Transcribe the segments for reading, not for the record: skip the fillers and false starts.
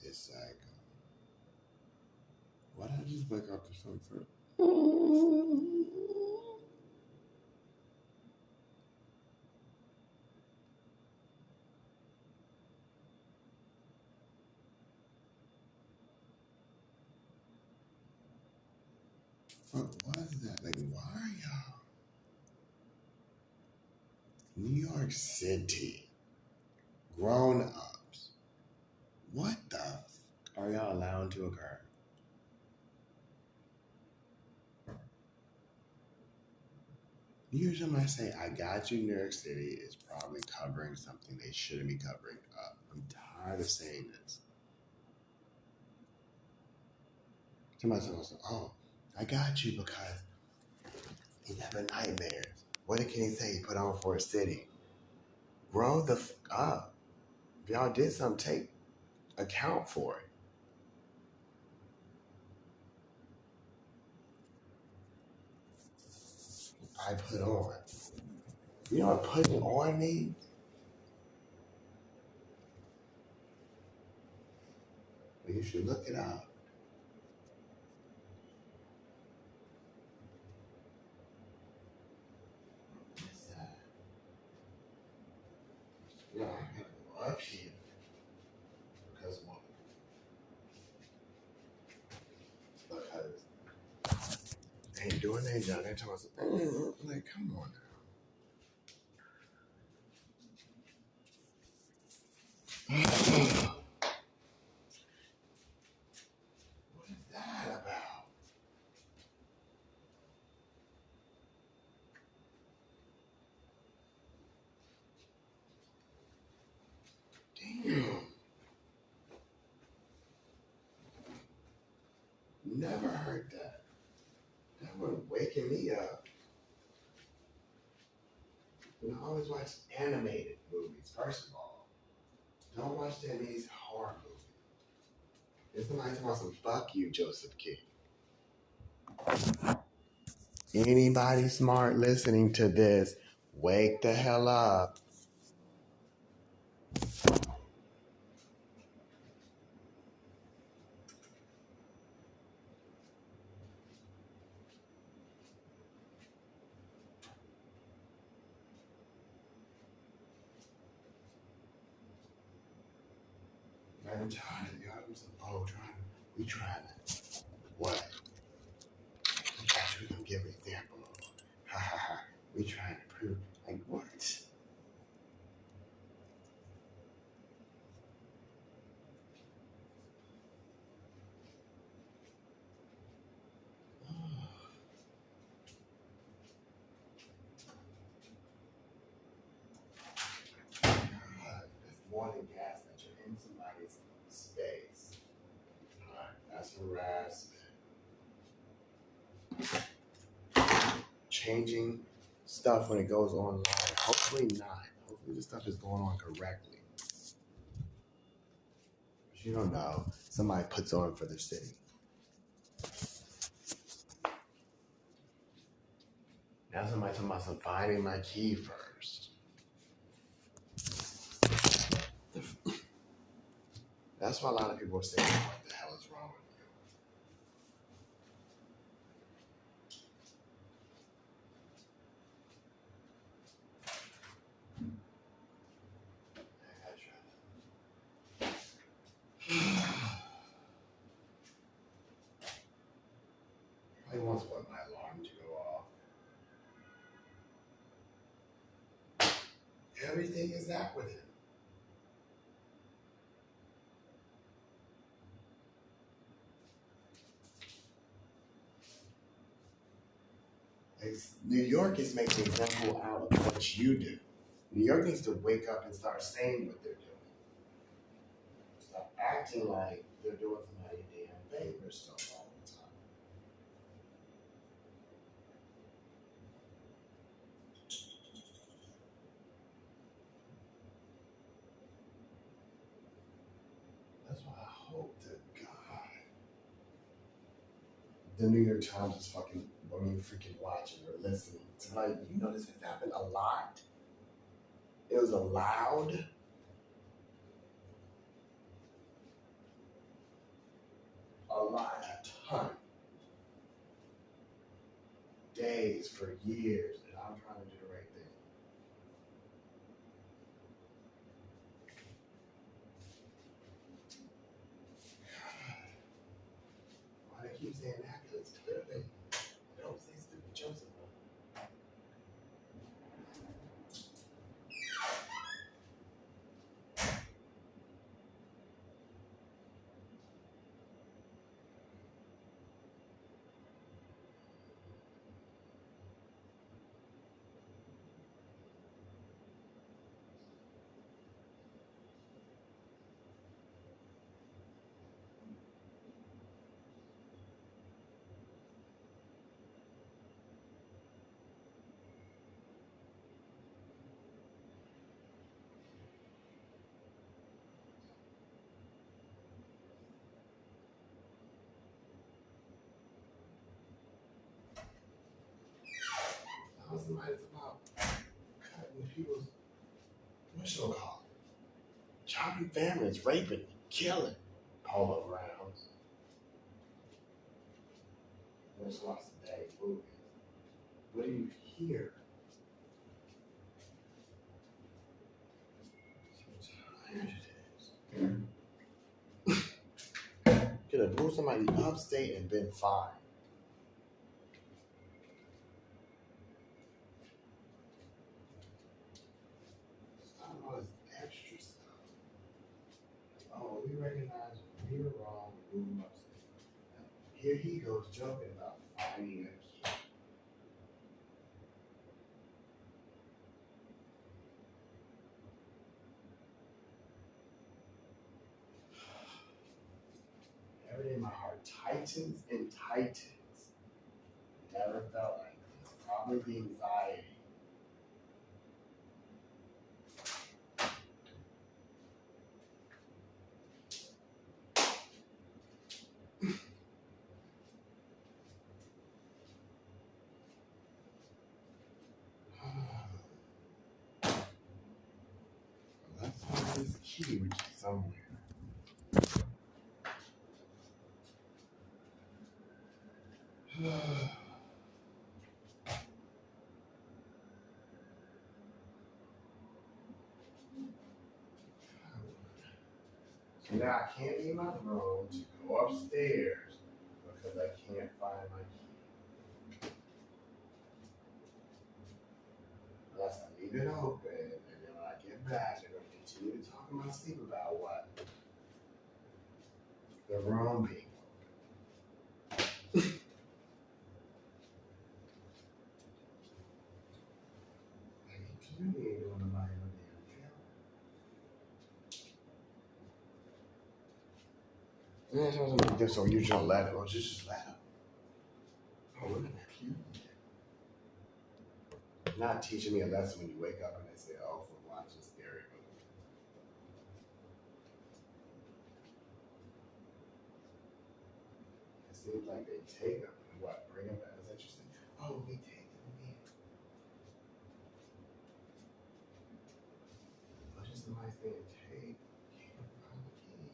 It's like, why did I just wake up to something? What is that? Like, why are y'all? New York City, grown ups. What the are y'all allowing to occur? Usually, when I say I got you, New York City is probably covering something they shouldn't be covering up. I'm tired of saying this. Somebody says, "Oh, I got you because he never nightmares." What can he say he put on for a city? Grow the up. If y'all did something, take account for it. I put on. You know what putting on means? Well, you should look it up. What's that? Yeah, I gotta go up here because they ain't doing their job. They're talking like, come on now. What is that about? Damn. Never heard that. That one waking me up. You know, I always watch animated movies, first of all. Don't watch these horror movies. There's somebody talking about some fuck you, Joseph King. Anybody smart listening to this, wake the hell up. I'm tired of y'all. I'm so we trying to, what? Actually, we gonna give an example. Ha ha ha. We trying to prove, like, what? God, that's more than gas that you're in somebody's space. Alright, that's harassment. Changing stuff when it goes online. Hopefully not. Hopefully the stuff is going on correctly. But you don't know. Somebody puts on for the city. Now somebody talking about some finding my key first. That's why a lot of people are saying, what the hell is wrong with you? I once want my alarm to go off. Everything is that with him. New York is making an example out of what you do. New York needs to wake up and start saying what they're doing. Stop acting like they're doing somebody a damn favor stuff all the time. That's why I hope to God the New York Times is freaking watching or listening to, like, you know, this has happened a lot. It was allowed. lot, a ton. Days for years, and I'm trying to do the right thing. Why they keep saying that? Because clearly they don't say stupid jokes about it. Now somebody's about cutting people's, what you call it? Chopping families, raping, killing. Polo grounds. There's lots of day movies. What do you hear? So tired it is. Could have moved somebody upstate and been fine. Stop all this extra stuff. Oh, we recognize we were wrong, we move upstate. Here he goes joking about finding a kid. Every day my heart tightens and tightens. Never felt like this. Probably the anxiety. Let's find this key, which is somewhere. So now I can't leave my room to go upstairs because I can't find my key. Unless I leave it open, and then when I get back, they're going to continue to talk in my sleep about what? The room being open. I keep doing nobody no damn job. Yeah, something like this, so you just let it, or just let it. Oh, look at that cute. Not teaching me a lesson when you wake up and they say, oh, for watching scary movies. It seems like they take them and what, bring them back. It's interesting. Oh, we take them in. What is somebody saying take? Can't find the key.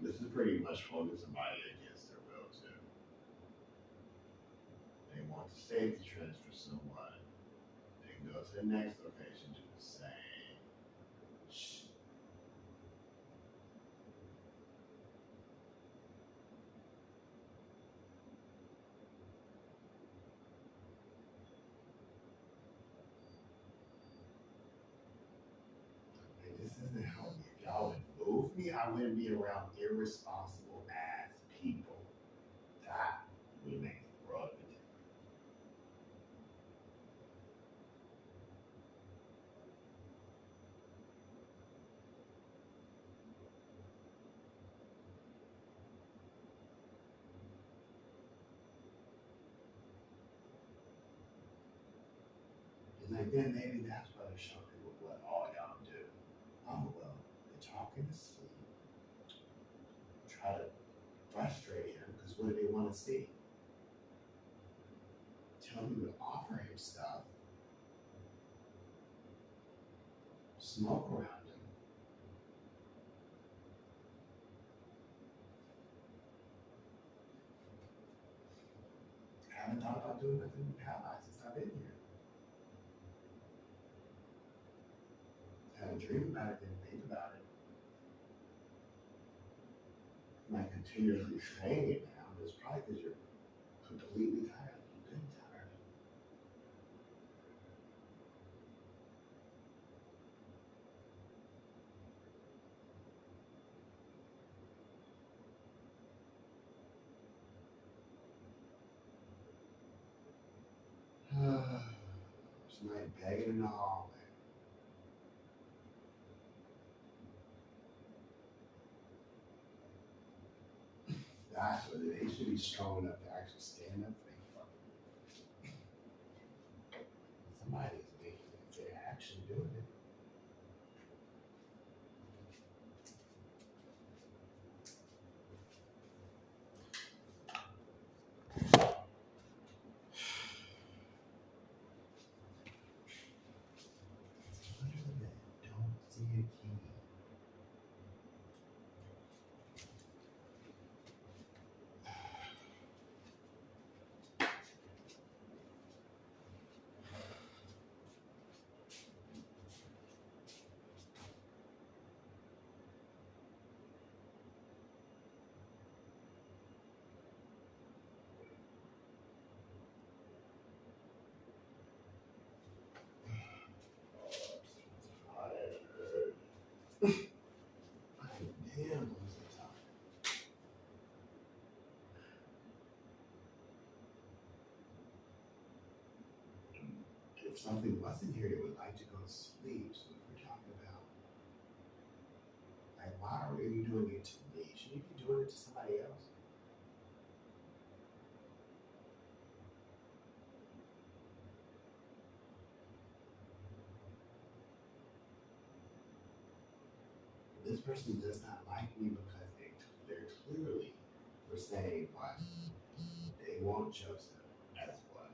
This is pretty much holding somebody against their will too. They want the safety transfer someone. They can go to the next location, do the same. Like, this doesn't help me. If y'all would move me, I wouldn't be around irresponsible ass people. That would make the world of a difference. And like then maybe that's why they're showing people what all y'all do. Oh well, they talk in his sleep, try to frustrate him because what do they want to see? Tell him to offer him stuff. smoke around him. I haven't thought about doing nothing with Pally since I've been here. I haven't dreamed about it, didn't think about it. I might continuously saying it now, but it's probably because you're completely tired. You've been tired. Somebody begging in the hallway. That's what it is. They should be strong enough to actually stand up for themselves. Somebody's making it. They're actually doing it. Under the bed, don't see a key. Damn, I'm so tired. If something wasn't here, it would like to go to sleep. So if we're talking about, like, why are you doing it to me? Should you be doing it to somebody else? This person does not like me because they're clearly were saying what they want Joseph as what.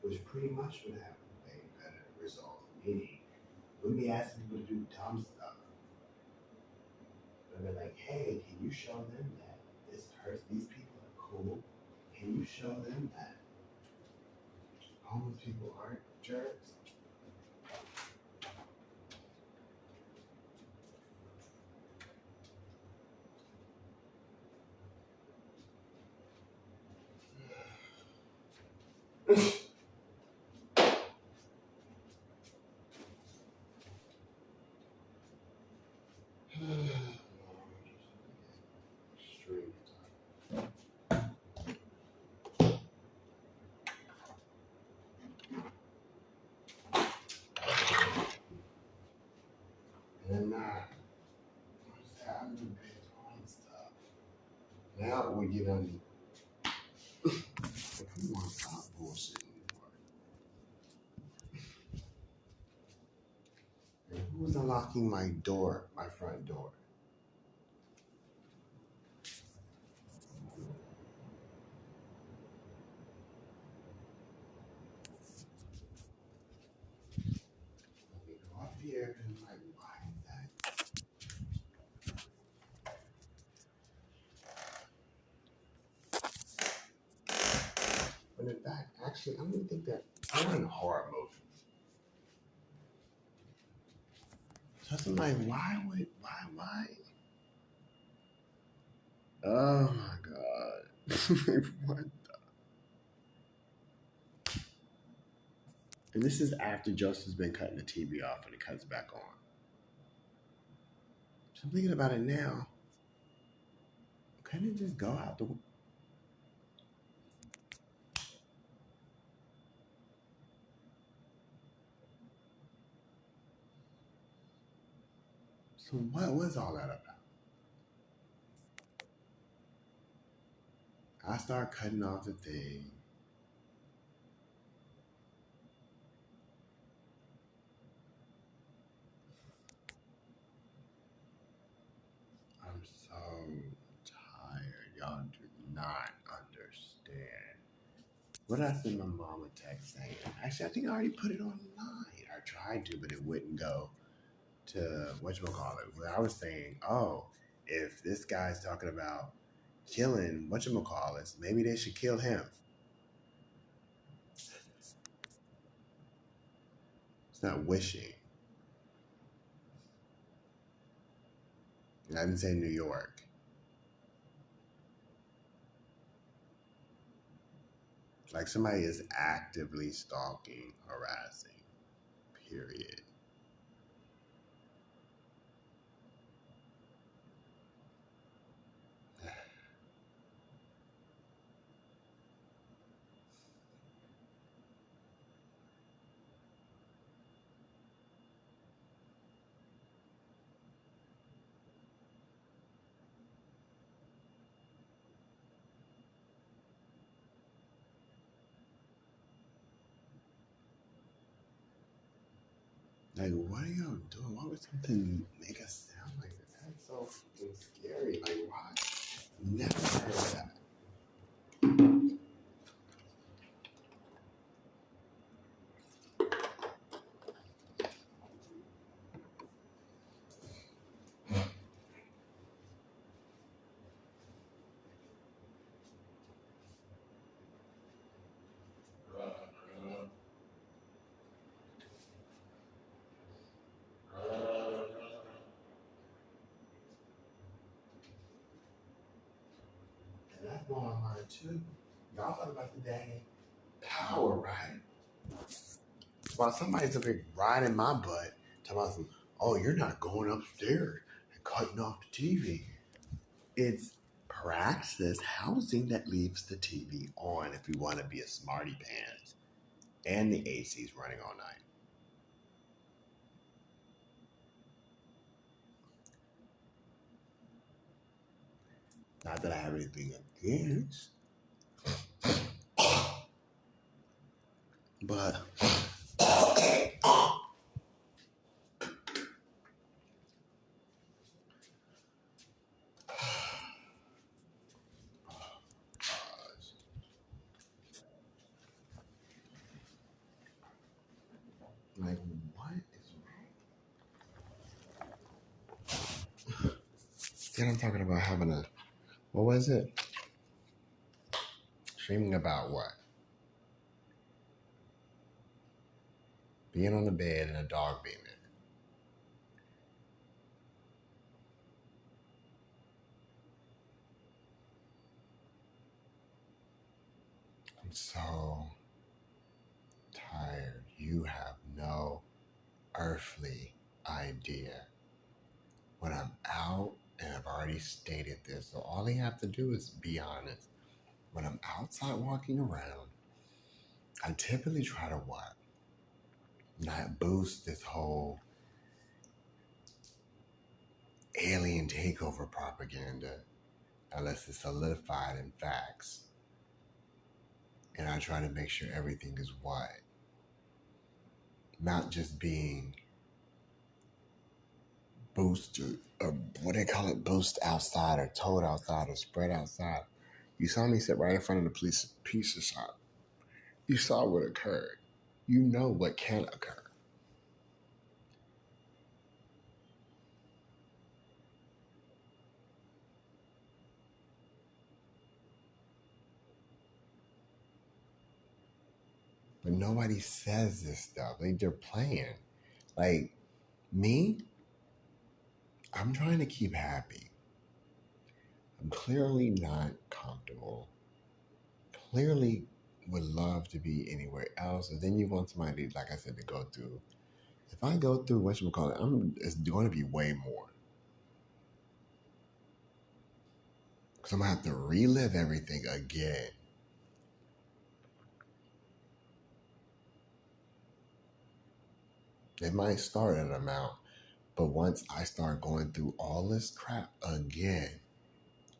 Which pretty much would have a better result. Meaning, we'd be asking people to do dumb stuff. But they're like, hey, can you show them that these people are cool? Can you show them that homeless people aren't jerks? Extreme. And I'm the big on stuff. Now we get on the come on, stop bullshitting. And who's unlocking my door, my front door? Let me go up here and like, why is that? But in fact, actually, I'm gonna think that I'm in horror movies. So I'm like, why? Oh my god. What? And this is after Joseph's been cutting the TV off and it cuts back on. So I'm thinking about it now. Couldn't it just go out the? So what was all that about? I start cutting off the thing. so tired. Y'all do not understand. What did I send my mom a text saying? Actually, I think I already put it online. I tried to, but it wouldn't go to whatchamacallit. Where I was saying, oh, if this guy's talking about killing whatchamacallit, maybe they should kill him. It's not wishing. And I didn't say New York. Like somebody is actively stalking, harassing. Period. Like, what are y'all doing? Why would something make us sound like that? That's so fucking scary. Like, why? Never heard of that. And that's blowing my mind too. Y'all talk about the dang power, right? While somebody's up here riding my butt, talking about some, oh, you're not going upstairs and cutting off the TV. It's praxis housing that leaves the TV on if we want to be a smarty pants. And the AC's running all night. Not that I have anything against, but like, what is wrong? Then I'm talking about having a, what was it? Streaming about what? Being on the bed and a dog being there. I'm so tired. You have no earthly idea. When I'm out, and I've already stated this, so all they have to do is be honest. When I'm outside walking around, I typically try to what? Not boost this whole alien takeover propaganda unless it's solidified in facts. And I try to make sure everything is what? Not just being boosted, or what they call it, boost outside or told outside or spread outside. You saw me sit right in front of the police pizza shop. You saw what occurred. You know what can occur. But nobody says this stuff. Like, they're playing. Like, me, I'm trying to keep happy. I'm clearly not comfortable. Clearly would love to be anywhere else. And then you want somebody, like I said, to go through. If I go through whatchamacallit, it's going to be way more. Because I'm going to have to relive everything again. It might start at an amount, but once I start going through all this crap again,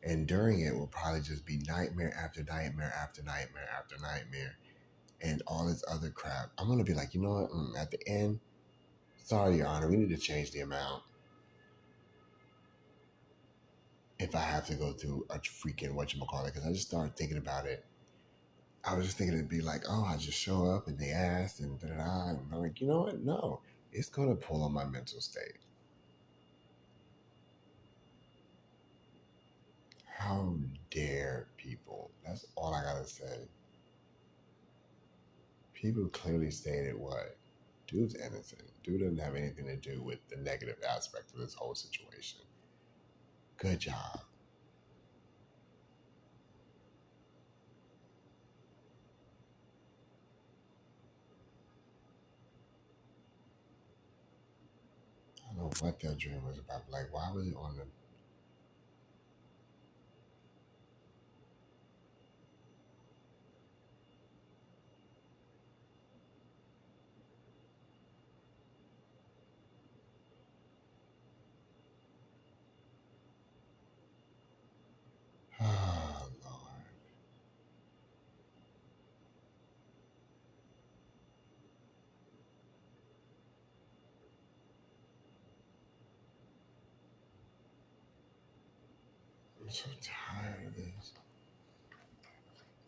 and during it will probably just be nightmare after nightmare after nightmare after nightmare and all this other crap. I'm going to be like, you know what? At the end, sorry, Your Honor, we need to change the amount. if I have to go through a freaking whatchamacallit, because I just started thinking about it. I was just thinking it'd be like, oh, I just show up and they asked and da da da. And I'm like, you know what? No, it's going to pull on my mental state. How dare people? That's all I got to say. People clearly stated what? Dude's innocent. Dude doesn't have anything to do with the negative aspect of this whole situation. Good job. I don't know what that dream was about. Like, why was it on the. Oh, Lord. I'm so tired of this.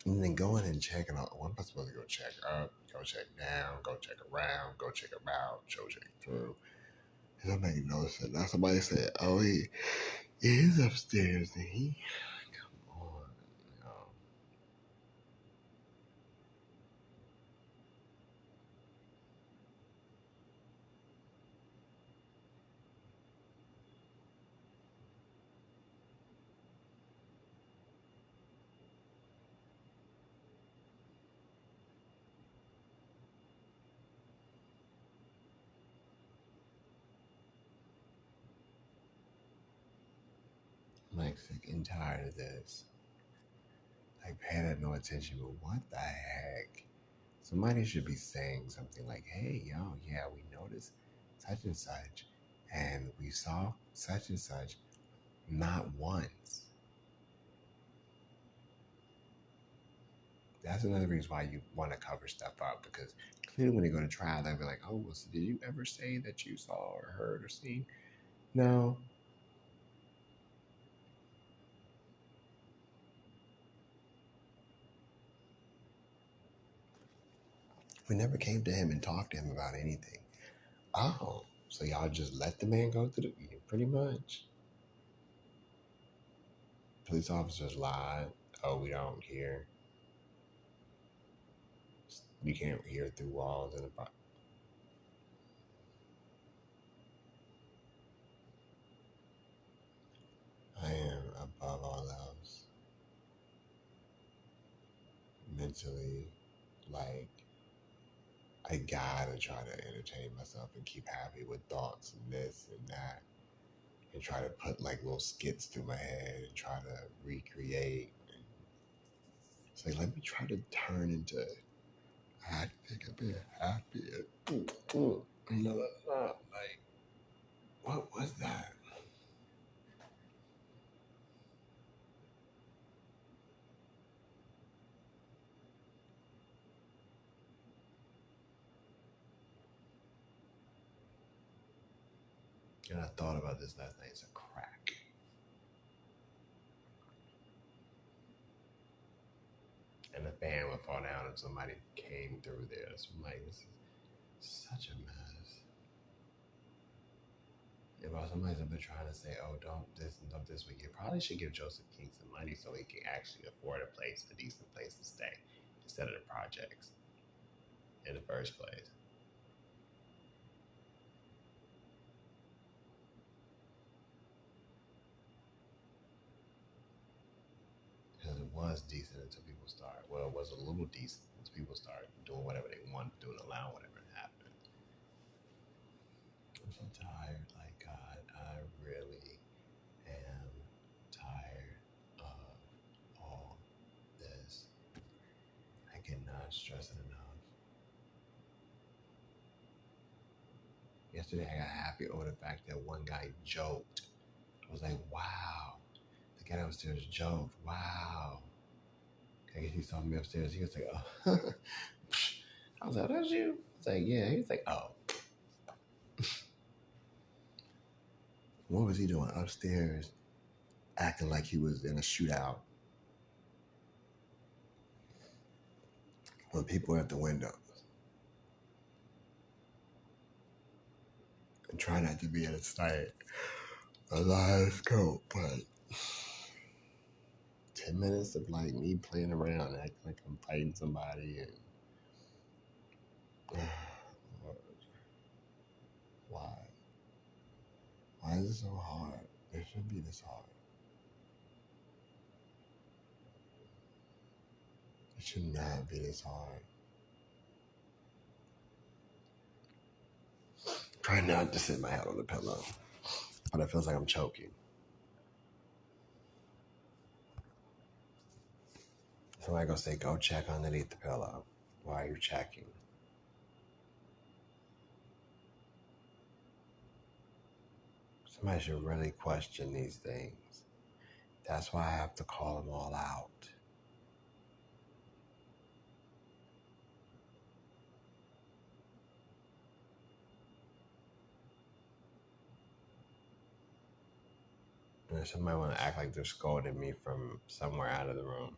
And then going and checking out. What am I supposed to go check up, go check down, go check around, go check about, go check through? And I'm making no sense. Now somebody said, oh, he is upstairs. And he, come on. You know, I'm like sick and tired of this. Like, paying had no attention, but what the heck? Somebody should be saying something like, hey, yo, yeah, we noticed such and such, and we saw such and such not once. That's another reason why you want to cover stuff up, because clearly when they go to trial, they'll be like, oh, well, so did you ever say that you saw or heard or seen? No. We never came to him and talked to him about anything. Oh, so y'all just let the man go through the, pretty much. Police officers lied. Oh, we don't hear. We can't hear through walls in a. I am above all else mentally, like, I gotta try to entertain myself and keep happy with thoughts and this and that, and try to put like little skits through my head and try to recreate. It's like, let me try to turn into. I think I'd be happy. Like, what was that? And I thought about this last night. It's a crack. And the fan would fall down if somebody came through there. So I'm like, this is such a mess. If somebody's up there trying to say, oh, don't this and don't this week, you probably should give Joseph King some money so he can actually afford a decent place to stay, instead of the projects in the first place. Because it was decent until people started. Well, it was a little decent until people started doing whatever they wanted to do and allowing whatever to happen. I'm so tired. Like, God, I really am tired of all this. I cannot stress it enough. Yesterday, I got happy over the fact that one guy joked. I was like, wow. The guy upstairs joked. Wow. I guess he saw me upstairs. He was like, oh. I was like, that's you? I was like, yeah. He was like, oh. What was he doing upstairs acting like he was in a shootout when people were at the windows. And try not to be in a sight a live scope, but 10 minutes of like me playing around, acting like I'm fighting somebody, and why? Why is it so hard? It shouldn't be this hard. It should not be this hard. Try not to sit my head on the pillow, but it feels like I'm choking. Somebody gonna say, go check underneath the pillow. Why are you checking? Somebody should really question these things. That's why I have to call them all out. And if somebody want to act like they're scolding me from somewhere out of the room,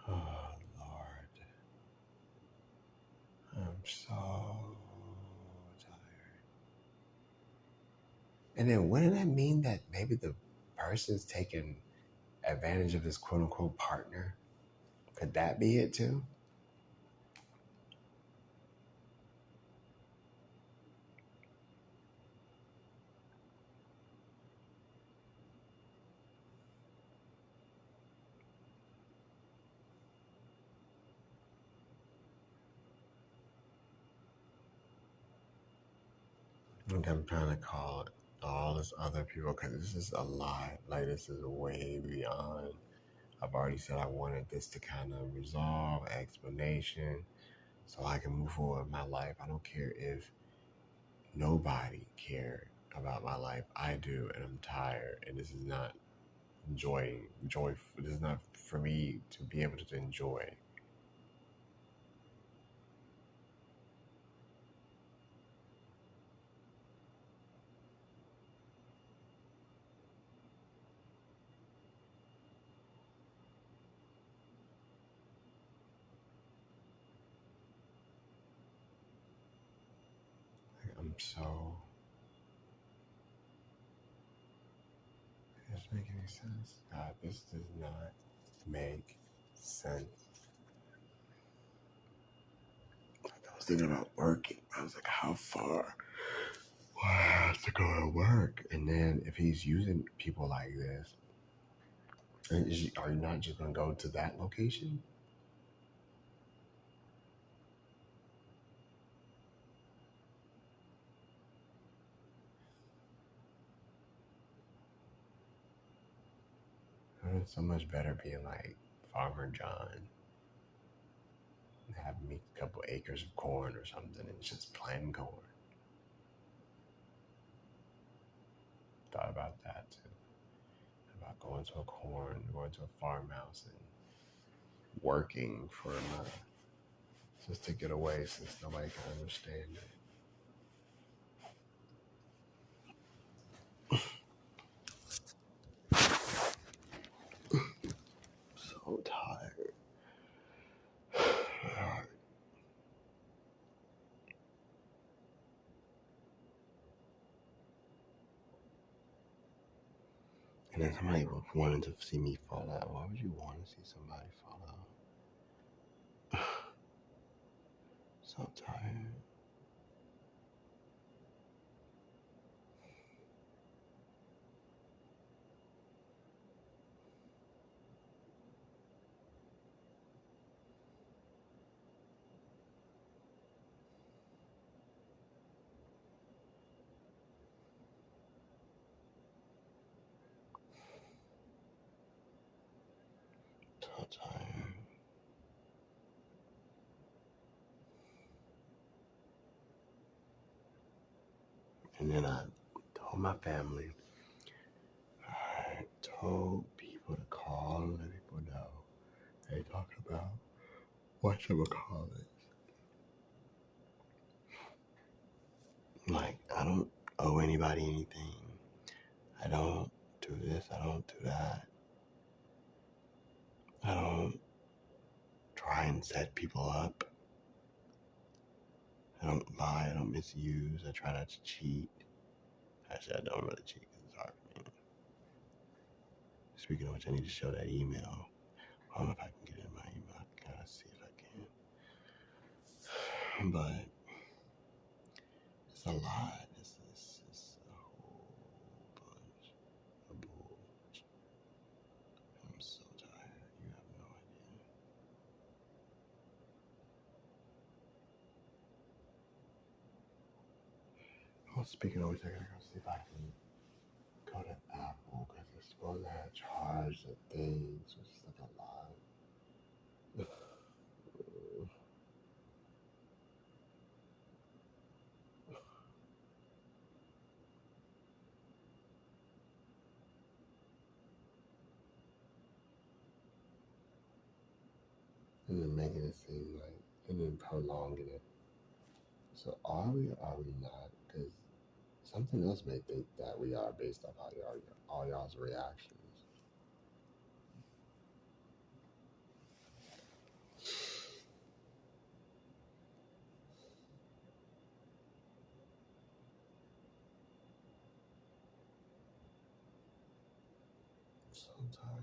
oh Lord, I'm so tired. And then wouldn't that mean that maybe the person's taking advantage of this quote unquote partner? Could that be it too? I'm trying to call all this other people because this is a lot. Like, this is way beyond. I've already said I wanted this to kind of resolve, explanation, so I can move forward with my life. I don't care if nobody cared about my life. I do, and I'm tired, and this is not joy. This is not for me to be able to enjoy. I'm so. Does this make any sense? God, this does not make sense. I was thinking about working. I was like, how far? Well, I have to go to work. And then if he's using people like this, are you not just going to go to that location? It's so much better being like Farmer John and having me a couple acres of corn or something and just planting corn. Thought about that too. About going to a farmhouse and working for a month just to get away since nobody can understand it. So tired. And then somebody was wanting to see me fall out. Why would you want to see somebody fall out? So tired. So tired. And then I told my family, I told people to call and let people know. They talk about whatchamacallit. Like, I don't owe anybody anything. I don't do this. I don't do that. I don't try and set people up. I don't lie. I don't misuse. I try not to cheat. Actually, I don't really cheat because it's hard for me. Speaking of which, I need to show that email. I don't know if I can get it in my email. I can kind of see if I can. But it's a lot. It's a whole bunch of bull. I'm so tired. You have no idea. Oh, speaking of which, I gotta go see if I can go to Apple because it's supposed to have charge the things, which is like a lot. And then making it seem like, and then prolonging it. So are we or are we not? Because something else may think that we are based off how all y'all's reactions. So tired.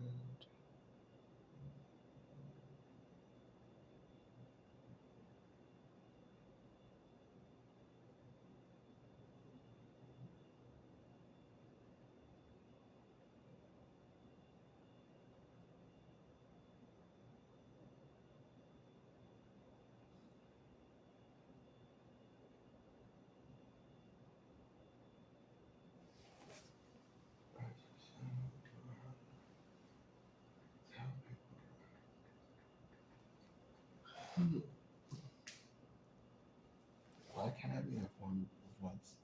Why can't I be informed of what's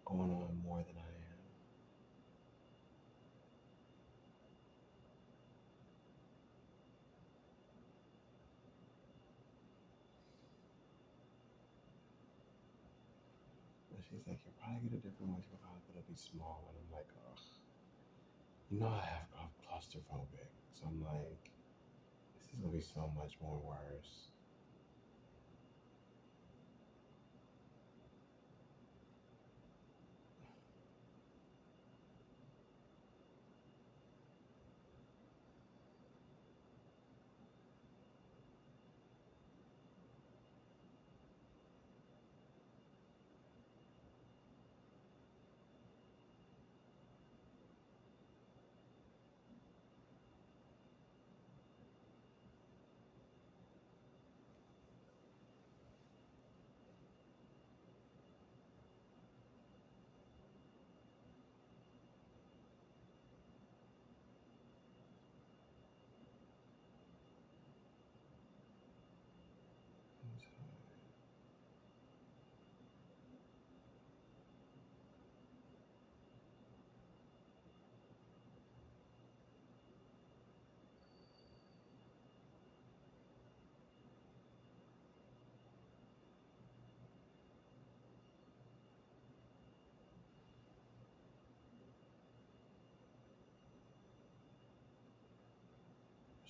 going on more than I am? But she's like, you'll probably get a different voice about it, but it'll be small. And I'm like, ugh. You know, I'm claustrophobic. So I'm like, this is going to be so much more worse.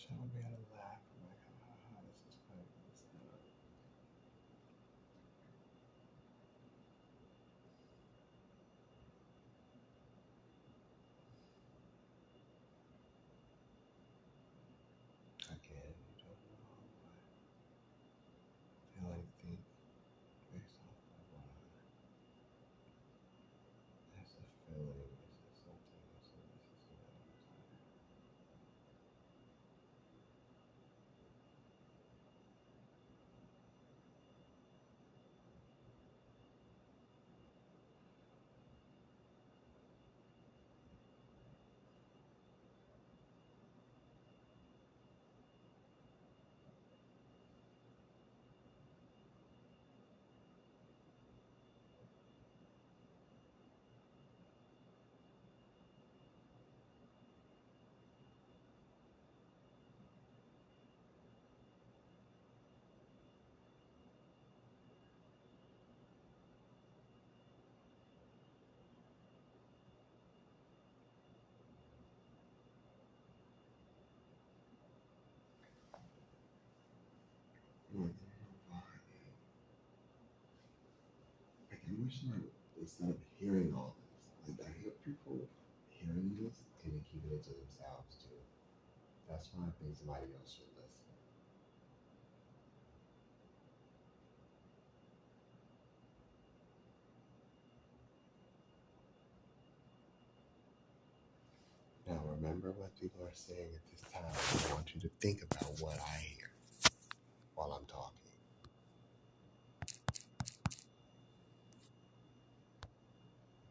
I would be able to laugh. I'm like, ha ha ha, this is funny. Again, you don't know, but I feel like think based off of what it's a feeling, it's just something, it's a, Like, I wish instead of hearing all this, like I hear people hearing this and then keeping it to themselves too. That's why I think somebody else should listen. Now remember what people are saying at this time. I want you to think about what I hear while I'm talking.